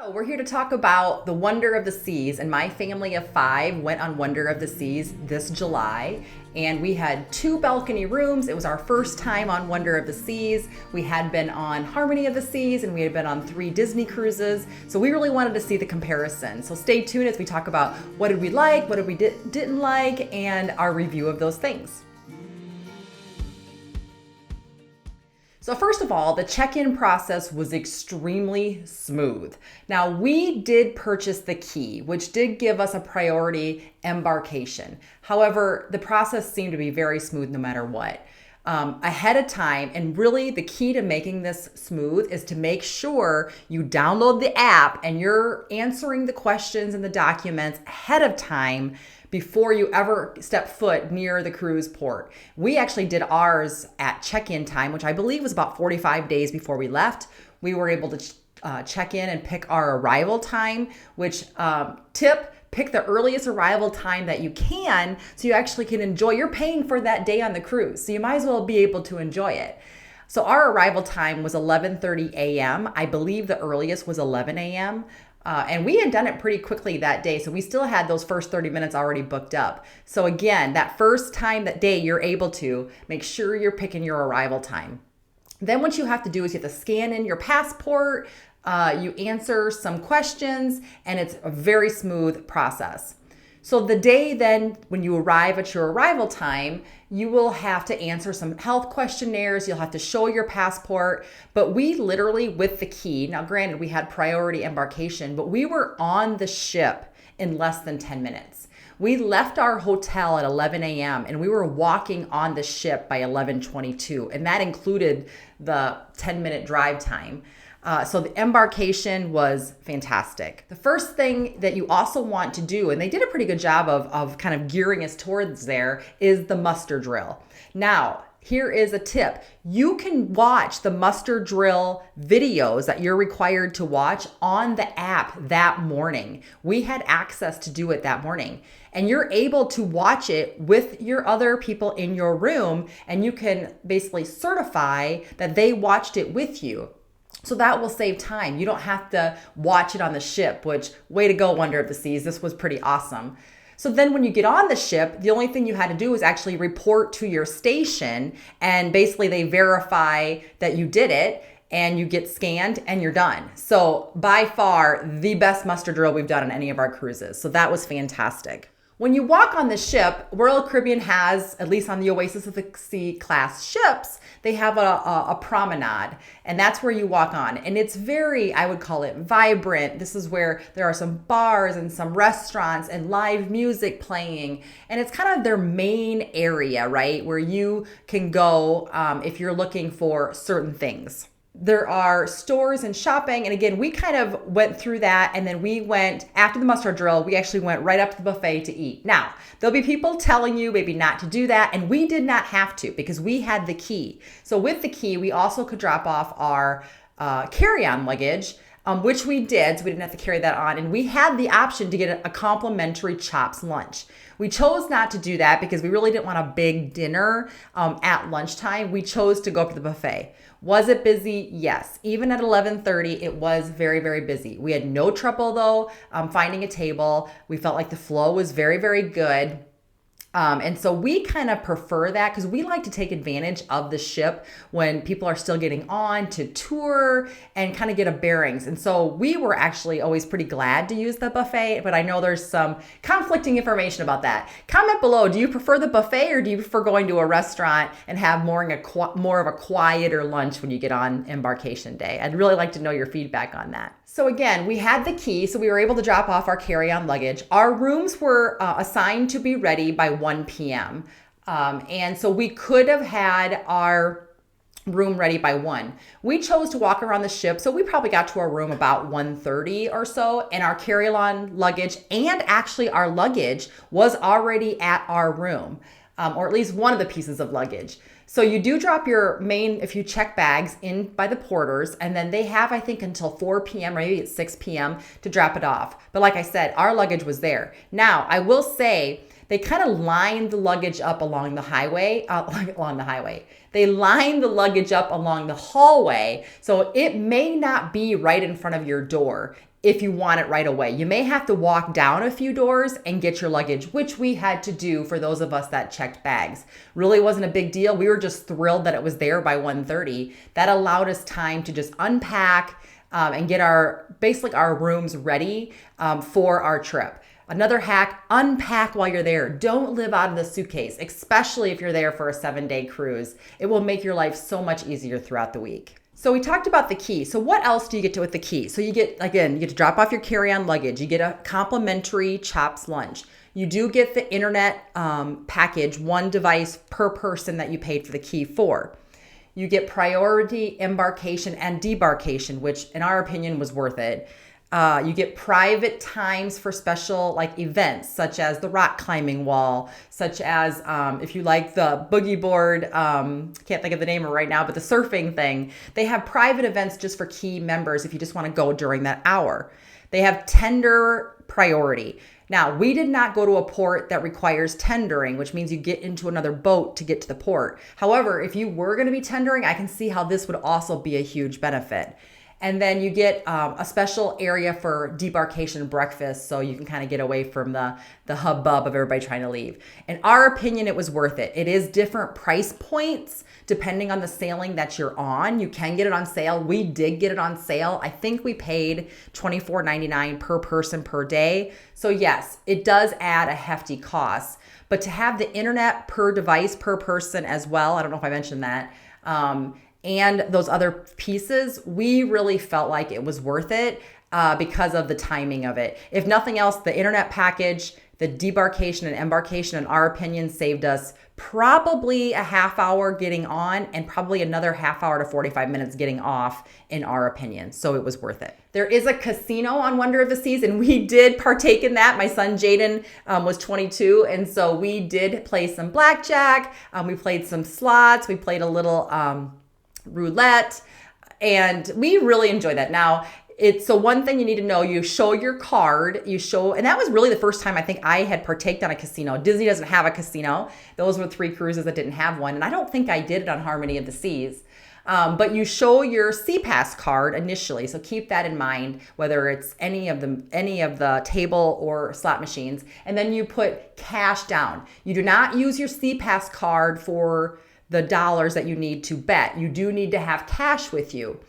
So we're here to talk about the Wonder of the Seas, and my family of 5 went on Wonder of the Seas this July, and we had 2 balcony rooms. It was our first time on Wonder of the Seas. We had been on Harmony of the Seas, and we had been on 3 Disney cruises, so we really wanted to see the comparison. So stay tuned as we talk about what did we like, what did we didn't like, and our review of those things. So first of all, the check-in process was extremely smooth. Now, we did purchase the key, which did give us a priority embarkation. However, the process seemed to be very smooth no matter what. Ahead of time, and really the key to making this smooth is to make sure you download the app and you're answering the questions and the documents ahead of time before you ever step foot near the cruise port. We actually did ours at check-in time, which I believe was about 45 days before we left. We were able to check in and pick our arrival time, which pick the earliest arrival time that you can so you actually can enjoy. You're paying for that day on the cruise, so you might as well be able to enjoy it. So our arrival time was 11:30 a.m. I believe the earliest was 11 a.m. And we had done it pretty quickly that day, so we still had those first 30 minutes already booked up. So again, that first time that day, you're able to make sure you're picking your arrival time. Then what you have to do is you have to scan in your passport, you answer some questions, and it's a very smooth process. So the day then, when you arrive at your arrival time, you will have to answer some health questionnaires. You'll have to show your passport. But we literally, with the key, now granted, we had priority embarkation, but we were on the ship in less than 10 minutes. We left our hotel at 11 a.m. and we were walking on the ship by 11:22, and that included the 10-minute drive time. So the embarkation was fantastic. The first thing that you also want to do, and they did a pretty good job of kind of gearing us towards there, is the muster drill. Now, here is a tip. You can watch the muster drill videos that you're required to watch on the app that morning. We had access to do it that morning. And you're able to watch it with your other people in your room, and you can basically certify that they watched it with you. So that will save time. You don't have to watch it on the ship, which, way to go, Wonder of the Seas. This was pretty awesome. So then when you get on the ship, the only thing you had to do was actually report to your station, and basically they verify that you did it, and you get scanned and you're done. So by far the best muster drill we've done on any of our cruises. So that was fantastic. When you walk on the ship, Royal Caribbean has, at least on the Oasis of the Sea class ships, they have a promenade, and that's where you walk on. And it's very, I would call it vibrant. This is where there are some bars and some restaurants and live music playing. And it's kind of their main area, right? Where you can go if you're looking for certain things. There are stores and shopping. And again, we kind of went through that. And then we went, after the muster drill, we actually went right up to the buffet to eat. Now, there'll be people telling you maybe not to do that. And we did not have to because we had the key. So with the key, we also could drop off our carry-on luggage, which we did. So we didn't have to carry that on. And we had the option to get a complimentary Chops lunch. We chose not to do that because we really didn't want a big dinner at lunchtime. We chose to go up to the buffet. Was it busy? Yes. Even at 11:30, it was very, very busy. We had no trouble though finding a table. We felt like the flow was very, very good. And so we kind of prefer that because we like to take advantage of the ship when people are still getting on to tour and kind of get a bearings. And so we were actually always pretty glad to use the buffet, but I know there's some conflicting information about that. Comment below, do you prefer the buffet or do you prefer going to a restaurant and have more of a quieter lunch when you get on embarkation day? I'd really like to know your feedback on that. So again, we had the key, so we were able to drop off our carry-on luggage. Our rooms were assigned to be ready by 1 p.m. And so we could have had our room ready by 1. We chose to walk around the ship, so we probably got to our room about 1:30 or so, and our carry-on luggage and actually our luggage was already at our room, or at least one of the pieces of luggage. So you do drop your main, if you check bags, in by the porters, and then they have, I think, until 4 p.m., or maybe it's 6 p.m. to drop it off. But like I said, our luggage was there. Now, I will say, they kind of lined the luggage up along the highway, They lined the luggage up along the hallway, so it may not be right in front of your door. if you want it right away. You may have to walk down a few doors and get your luggage, which we had to do for those of us that checked bags. Really wasn't a big deal. We were just thrilled that it was there by 1:30. That allowed us time to just unpack and get our rooms ready for our trip. Another hack, unpack while you're there. Don't live out of the suitcase, especially if you're there for a 7-day cruise. It will make your life so much easier throughout the week. So we talked about the key. So what else do you get with the key? So you get to drop off your carry-on luggage. You get a complimentary Chops lunch. You do get the internet package, one device per person that you paid for the key for. You get priority embarkation and debarkation, which in our opinion was worth it. You get private times for special events, such as the rock climbing wall, such as if you like the boogie board, can't think of the name right now, but the surfing thing. They have private events just for key members if you just want to go during that hour. They have tender priority. Now, we did not go to a port that requires tendering, which means you get into another boat to get to the port. However, if you were going to be tendering, I can see how this would also be a huge benefit. And then you get a special area for debarkation breakfast, so you can kind of get away from the hubbub of everybody trying to leave. In our opinion, it was worth it. It is different price points depending on the sailing that you're on. You can get it on sale. We did get it on sale. I think we paid $24.99 per person per day. So yes, it does add a hefty cost. But to have the internet per device per person as well, I don't know if I mentioned that, and those other pieces, we really felt like it was worth it because of the timing of it. If nothing else, the internet package, the debarkation and embarkation, in our opinion, saved us probably a half hour getting on and probably another half hour to 45 minutes getting off, in our opinion. So it was worth it. There is a casino on Wonder of the Seas, and we did partake in that. My son Jaden was 22, and so we did play some blackjack. We played some slots. We played a little roulette, and we really enjoyed that. Now, so one thing you need to know, you show your card, and that was really the first time I think I had partaked on a casino. Disney doesn't have a casino. Those were 3 cruises that didn't have one, and I don't think I did it on Harmony of the Seas. But you show your SeaPass card initially, so keep that in mind, whether it's any of the table or slot machines, and then you put cash down. You do not use your SeaPass card for the dollars that you need to bet. You do need to have cash with you,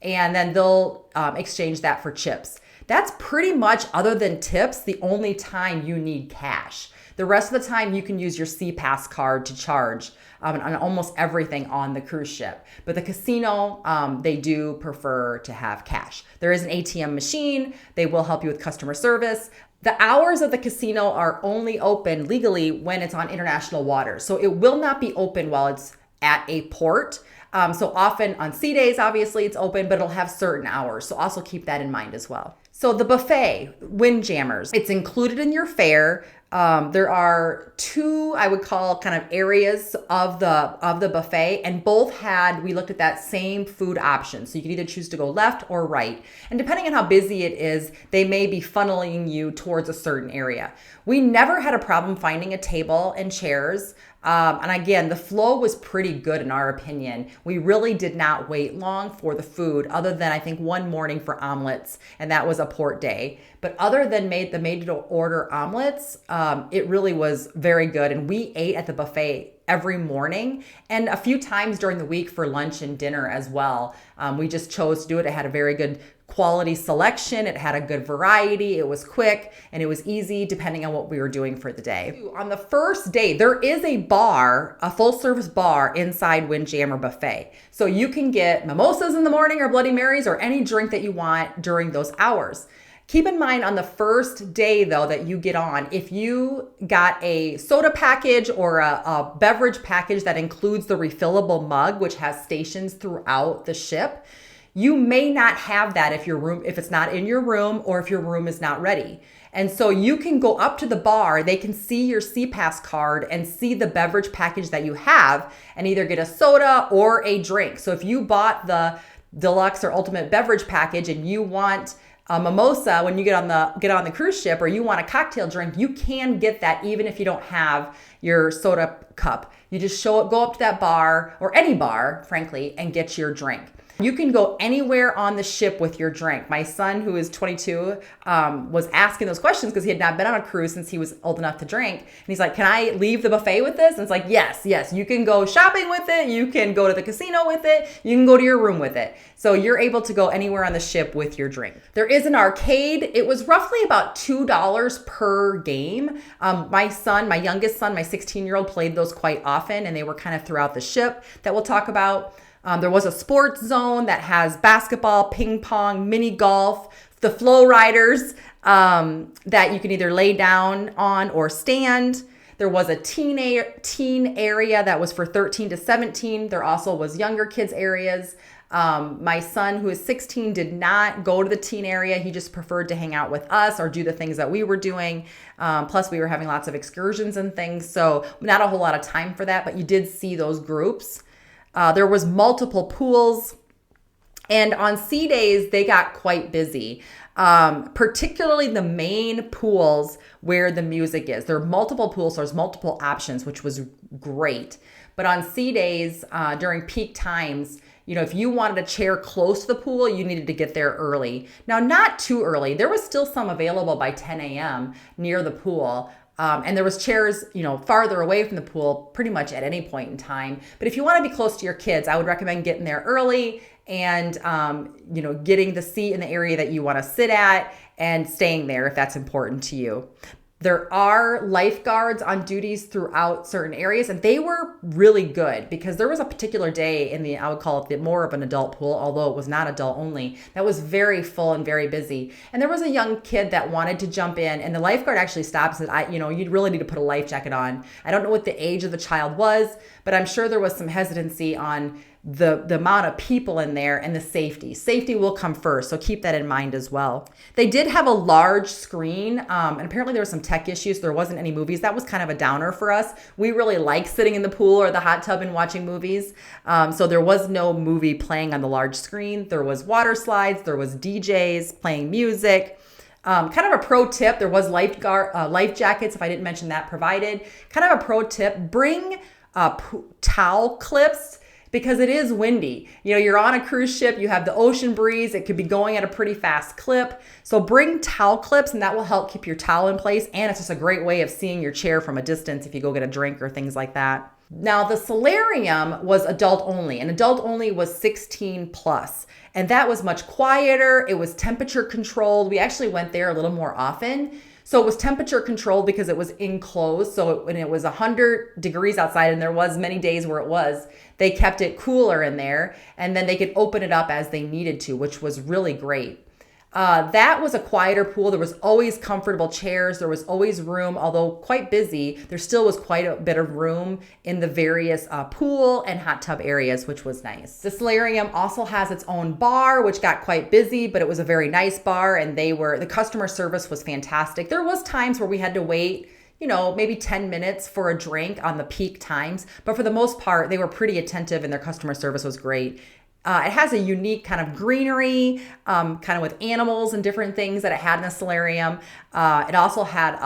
and then they'll exchange that for chips. That's pretty much, other than tips, the only time you need cash. The rest of the time you can use your SeaPass card to charge on almost everything on the cruise ship. But the casino, they do prefer to have cash. There is an ATM machine. They will help you with customer service. The hours of the casino are only open legally when it's on international waters. So it will not be open while it's at a port. So often on sea days, obviously it's open, but it'll have certain hours. So also keep that in mind as well. So the buffet, Windjammers, it's included in your fare. There are 2, I would call, kind of areas of the buffet, and we looked at that same food option. So you can either choose to go left or right. And depending on how busy it is, they may be funneling you towards a certain area. We never had a problem finding a table and chairs. And again, the flow was pretty good in our opinion. We really did not wait long for the food, other than I think one morning for omelets, and that was a port day. But other than the made-to-order omelets, it really was very good. And we ate at the buffet every morning and a few times during the week for lunch and dinner as well. We just chose to do it. It had a very good quality selection. It had a good variety. It was quick and it was easy depending on what we were doing for the day. On the first day, there is a bar, a full service bar inside Windjammer Buffet. So you can get mimosas in the morning or Bloody Marys or any drink that you want during those hours. Keep in mind on the first day though that you get on, if you got a soda package or a beverage package that includes the refillable mug, which has stations throughout the ship, you may not have that if it's not in your room or if your room is not ready. And so you can go up to the bar, they can see your SeaPass card and see the beverage package that you have and either get a soda or a drink. So if you bought the deluxe or ultimate beverage package and you want a mimosa when you get on the cruise ship, or you want a cocktail drink, you can get that even if you don't have your soda cup. You just go up to that bar or any bar, frankly, and get your drink. You can go anywhere on the ship with your drink. My son, who is 22, was asking those questions because he had not been on a cruise since he was old enough to drink. And he's like, can I leave the buffet with this? And it's like, yes, you can go shopping with it. You can go to the casino with it. You can go to your room with it. So you're able to go anywhere on the ship with your drink. There is an arcade. It was roughly about $2 per game. My youngest son, my 16-year-old, played those quite often, and they were kind of throughout the ship that we'll talk about. There was a sports zone that has basketball, ping pong, mini golf, the flow riders that you can either lay down on or stand. There was a teen area that was for 13 to 17. There also was younger kids areas. My son, who is 16, did not go to the teen area. He just preferred to hang out with us or do the things that we were doing. Plus, we were having lots of excursions and things. So not a whole lot of time for that, but you did see those groups. There was multiple pools, and on sea days, they got quite busy, particularly the main pools where the music is. There are multiple pools, so there's multiple options, which was great. But on sea days, during peak times, if you wanted a chair close to the pool, you needed to get there early. Now, not too early. There was still some available by 10 a.m. near the pool. And there was chairs, farther away from the pool pretty much at any point in time. But if you want to be close to your kids, I would recommend getting there early and, getting the seat in the area that you want to sit at and staying there if that's important to you. There are lifeguards on duties throughout certain areas, and they were really good because there was a particular day in I would call it more of an adult pool, although it was not adult only, that was very full and very busy. And there was a young kid that wanted to jump in, and the lifeguard actually stopped and said, you'd really need to put a life jacket on. I don't know what the age of the child was, but I'm sure there was some hesitancy on the amount of people in there and the safety. Safety will come first, so keep that in mind as well. They did have a large screen, and apparently there were some tech issues. There wasn't any movies. That was kind of a downer for us. We really like sitting in the pool or the hot tub and watching movies, so there was no movie playing on the large screen. There was water slides. There was DJs playing music. Kind of a pro tip, there was life jackets, if I didn't mention that, provided. Kind of a pro tip, bring towel clips, because it is windy. You're on a cruise ship, you have the ocean breeze, it could be going at a pretty fast clip. So bring towel clips, and that will help keep your towel in place. And it's just a great way of seeing your chair from a distance if you go get a drink or things like that. Now, the solarium was adult only, and adult only was 16 plus. And that was much quieter. It was temperature controlled. We actually went there a little more often. So it was temperature controlled because it was enclosed. So when it was 100 degrees outside, and there was many days where it was, they kept it cooler in there, and then they could open it up as they needed to, which was really great. That was a quieter pool. There was always comfortable chairs. There was always room, although quite busy. There still was quite a bit of room in the various pool and hot tub areas, which was nice. The solarium also has its own bar, which got quite busy, but it was a very nice bar, and the customer service was fantastic. There was times where we had to wait, maybe 10 minutes for a drink on the peak times, but for the most part, they were pretty attentive and their customer service was great. It has a unique kind of greenery, kind of with animals and different things that it had in the solarium. It also had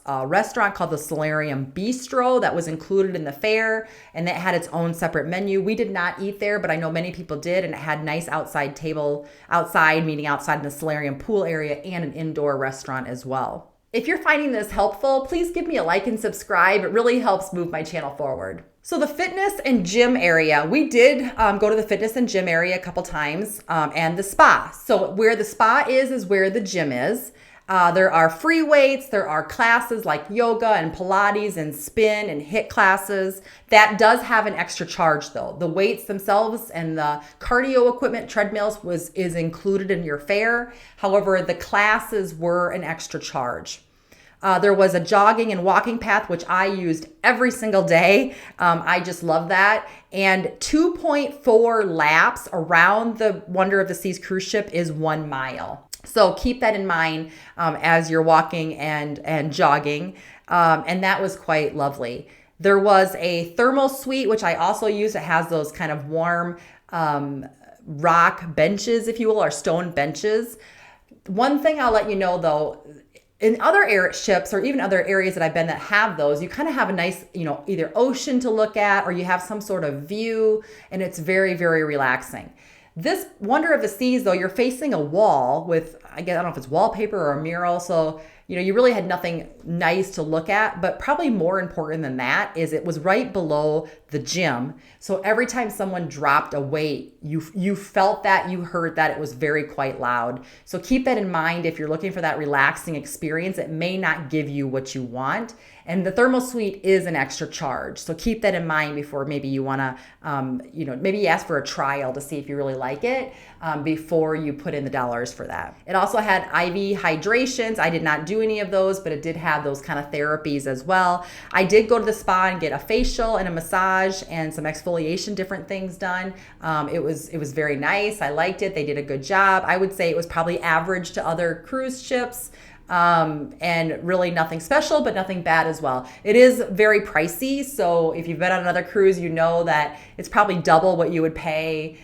a restaurant called the Solarium Bistro that was included in the fare, and it had its own separate menu. We did not eat there, but I know many people did, and it had nice meaning outside in the solarium pool area, and an indoor restaurant as well. If you're finding this helpful, please give me a like and subscribe. It really helps move my channel forward. So the fitness and gym area, we did go to the fitness and gym area a couple times, and the spa. So where the spa is where the gym is. There are free weights, there are classes like yoga and Pilates and spin and HIIT classes. That does have an extra charge though. The weights themselves and the cardio equipment, treadmills, is included in your fare. However, the classes were an extra charge. There was a jogging and walking path, which I used every single day. I just love that. And 2.4 laps around the Wonder of the Seas cruise ship is 1 mile. So keep that in mind as you're walking and jogging. And that was quite lovely. There was a thermal suite, which I also used. It has those kind of warm rock benches, if you will, or stone benches. One thing I'll let you know though, in other ships or even other areas that I've been that have those, you kind of have a nice, either ocean to look at or you have some sort of view, and it's very, very relaxing. This Wonder of the Seas, though, you're facing a wall with, I don't know if it's wallpaper or a mural. So, you really had nothing nice to look at, but probably more important than that is it was right below the gym. So every time someone dropped a weight, you felt that, you heard that. It was very quite loud. So keep that in mind if you're looking for that relaxing experience. It may not give you what you want. And the thermal suite is an extra charge. So keep that in mind before maybe you want to, maybe ask for a trial to see if you really like it before you put in the dollars for that. It also had IV hydrations. I did not do any of those, but it did have those kind of therapies as well. I did go to the spa and get a facial and a massage and some exfoliation, different things done. It was very nice. I liked it. They did a good job. I would say it was probably average to other cruise ships. And really nothing special, but nothing bad as well. It is very pricey. So if you've been on another cruise, you know that it's probably double what you would pay,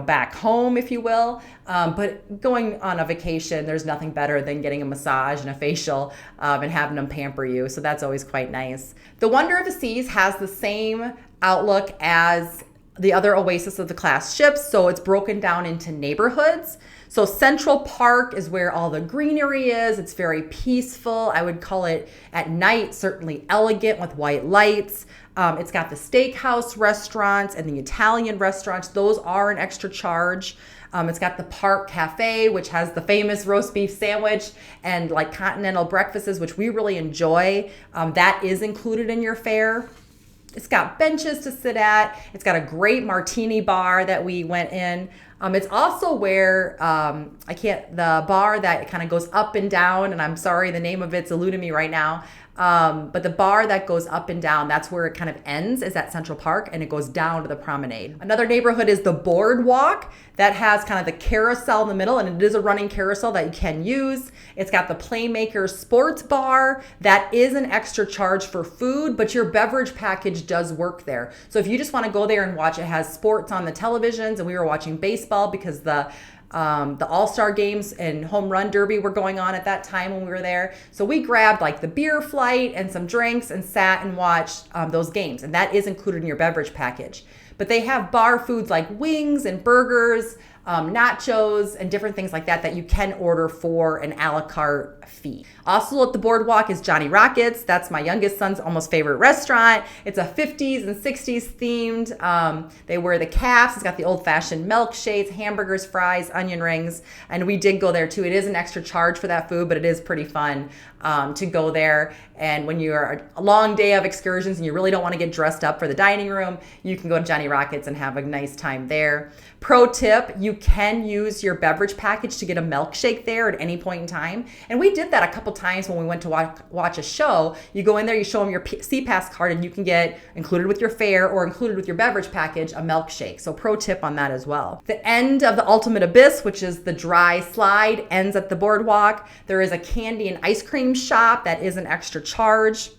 back home, if you will. But going on a vacation, there's nothing better than getting a massage and a facial and having them pamper you. So that's always quite nice. The Wonder of the Seas has the same outlook as the other Oasis of the class ships. So it's broken down into neighborhoods. So Central Park is where all the greenery is. It's very peaceful. I would call it at night certainly elegant with white lights. It's got the steakhouse restaurants and the Italian restaurants. Those are an extra charge. It's got the Park Cafe, which has the famous roast beef sandwich and like continental breakfasts, which we really enjoy. That is included in your fare. It's got benches to sit at. It's got a great martini bar that we went in. It's also where the bar that kind of goes up and down, and I'm sorry, the name of it's eluding me right now. But the bar that goes up and down, that's where it kind of ends, is at Central Park, and it goes down to the Promenade. Another neighborhood is the Boardwalk that has kind of the carousel in the middle, and it is a running carousel that you can use. It's got the Playmaker Sports Bar. That is an extra charge for food, but your beverage package does work there. So if you just want to go there and watch, it has sports on the televisions, and we were watching baseball because the All-Star games and Home Run Derby were going on at that time when we were there. So we grabbed like the beer flight and some drinks and sat and watched those games. And that is included in your beverage package. But they have bar foods like wings and burgers, nachos, and different things like that you can order for an a la carte fee. Also at the Boardwalk is Johnny Rockets. That's my youngest son's almost favorite restaurant. It's a 50s and 60s themed. They wear the caps. It's got the old-fashioned milkshakes, hamburgers, fries, onion rings. And we did go there too. It is an extra charge for that food, but it is pretty fun to go there. And when you're a long day of excursions and you really don't want to get dressed up for the dining room, you can go to Johnny Rockets and have a nice time there. Pro tip, you can use your beverage package to get a milkshake there at any point in time. And we did that a couple times when we went to watch a show. You go in there, you show them your C-Pass card, and you can get included with your fare or included with your beverage package, a milkshake. So pro tip on that as well. The end of the Ultimate Abyss, which is the dry slide, ends at the Boardwalk. There is a candy and ice cream shop that is an extra charge.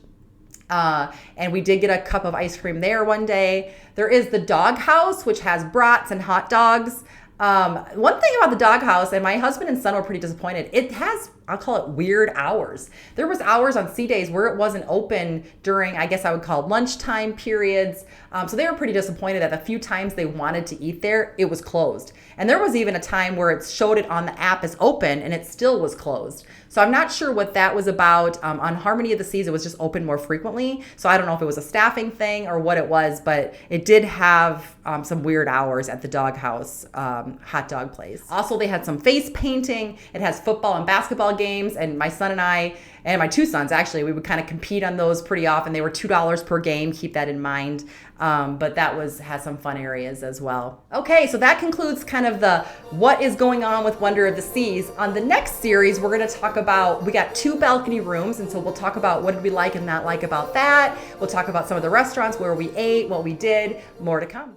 And we did get a cup of ice cream there one day. There is the Dog House, which has brats and hot dogs. One thing about the Dog House, and my husband and son were pretty disappointed, it has, I'll call it weird hours. There was hours on sea days where it wasn't open during, I guess I would call lunchtime periods. So they were pretty disappointed that the few times they wanted to eat there, it was closed. And there was even a time where it showed it on the app as open and it still was closed. So I'm not sure what that was about. On Harmony of the Seas, it was just open more frequently. So I don't know if it was a staffing thing or what it was, but it did have some weird hours at the Dog House hot dog place. Also, they had some face painting. It has football and basketball games, and my son and I, and my two sons actually, we would kind of compete on those pretty often. They were $2 per game, keep that in mind. But that has some fun areas as well. Okay, so that concludes kind of the what is going on with Wonder of the Seas. On the next series, we're gonna talk about, we got 2 balcony rooms, and so we'll talk about what did we like and not like about that. We'll talk about some of the restaurants where we ate, what we did, more to come.